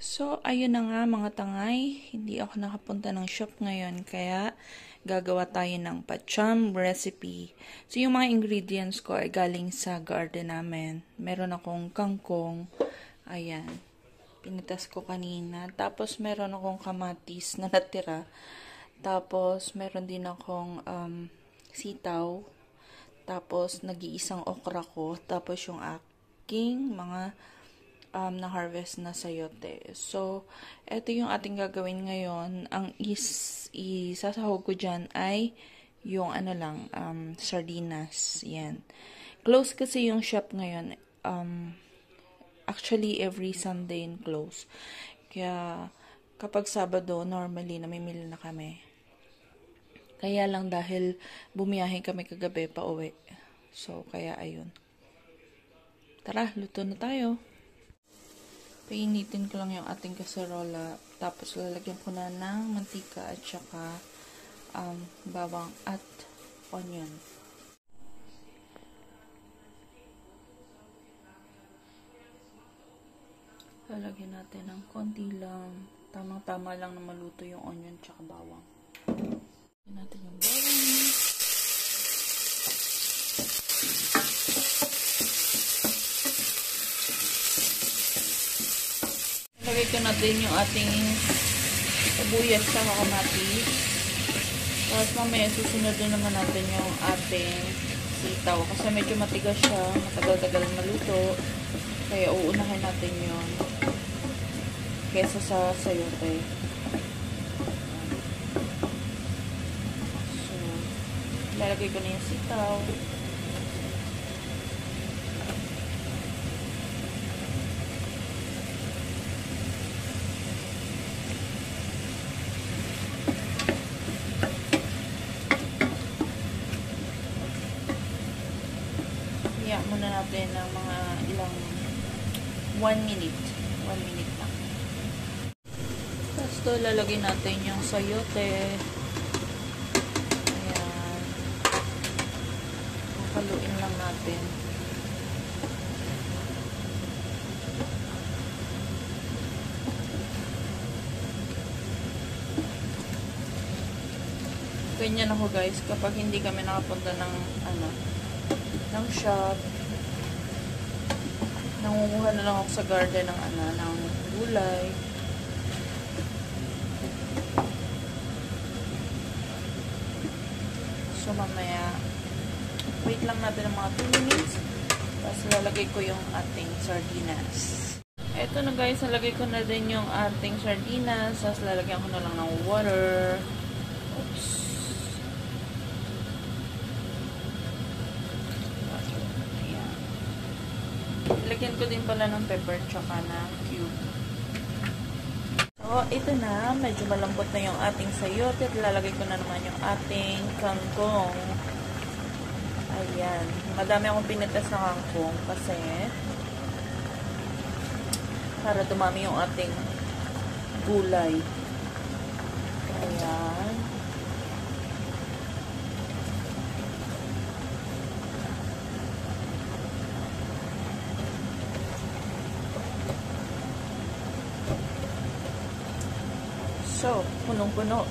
So, ayun na nga mga tangay, hindi ako nakapunta ng shop ngayon, kaya gagawa tayo ng pacham recipe. So, yung mga ingredients ko ay galing sa garden namin. Meron akong kangkong, ayan, pinitas ko kanina. Tapos, meron akong kamatis na natira. Tapos, meron din akong sitaw. Tapos, nag-iisang okra ko. Tapos, yung aking mga na-harvest na sayote. So, ito yung ating gagawin ngayon. Ang isasahog ko dyan ay yung sardinas. Yan. Close kasi yung shop ngayon. Actually, every Sunday in close. Kaya, kapag Sabado, normally, namimili na kami. Kaya lang dahil bumiyahe kami kagabi pa uwi. So, kaya ayun. Tara, luto na tayo. Painitin ko lang yung ating kaserola. Tapos, lalagyan ko na ng mantika at saka bawang at onion. Lalagyan natin ng konti lang. Tamang-tama lang na maluto yung onion at saka bawang. Lalagyan natin yung bawang. Lagay ko natin yung ating sibuyas sa kamatis. Tapos mamaya susunod na naman natin yung ating sitaw. Kasi medyo matigas siya. Matagal-tagal maluto. Kaya uunahin natin yun. Kesa sa sayote. So, lalagay ko na yung sitaw. Muna natin ng mga ilang 1 minute. 1 minute lang. Tapos to, lalagay natin yung sayote. Ayan. Haluin lang natin. Ganyan ako guys, kapag hindi kami nakapunta ng ng shop, nangunguha na lang ako sa garden ng gulay. So, mamaya, wait lang natin ng mga 2 minutes. Tapos, lalagay ko yung ating sardinas. Eto na guys, lalagay ko na din yung ating sardinas. Tapos, lalagyan ko na lang ng water. Oops. Lagyan ko din pala ng pepper tsaka na cube. So, ito na. Medyo malambot na yung ating sayote. At lalagay ko na naman yung ating kangkong. Ayan. Madami akong pinitas na kangkong kasi para dumami yung ating gulay. Ayan. So, punong-puno.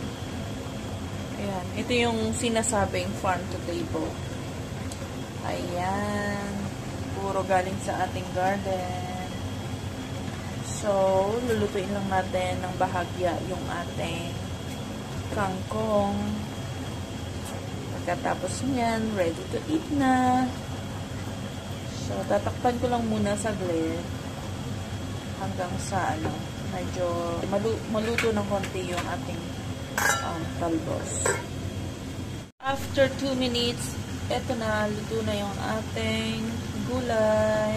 Ayan. Ito yung sinasabing farm to table. Ayan. Puro galing sa ating garden. So, lulutuin lang natin ng bahagya yung ating kangkong. Pagkatapos niyan, ready to eat na. So, tatakpan ko lang muna saglit hanggang sa medyo maluto ng konti yung ating talbos. After 2 minutes, eto na, luto na yung ating gulay.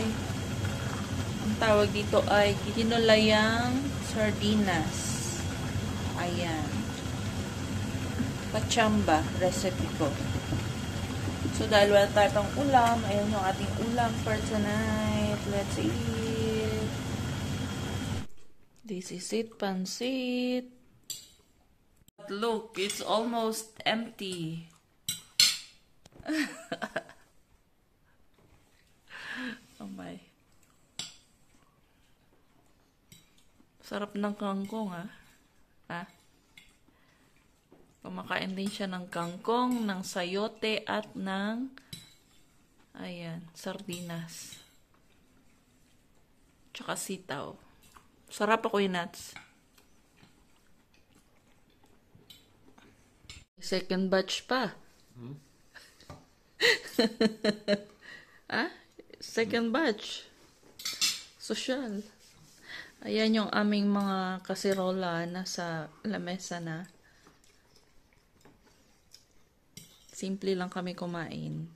Ang tawag dito ay ginulayang sardinas. Ayan. Pachamba recipe ko. So, dahil wala tayo pang ulam, ayan yung ating ulam for tonight. Let's eat. This is it, pansit. Look, it's almost empty. Oh my. Sarap ng kangkong, ah. Ah. Kumakain din siya ng kangkong, ng sayote, at ng, ayan, sardinas. Tsaka sitaw. Sarap ako yung nuts. Second batch pa. Ah? Second batch. Social. Ayan yung aming mga kasirola nasa lamesa na. Simple lang kami kumain.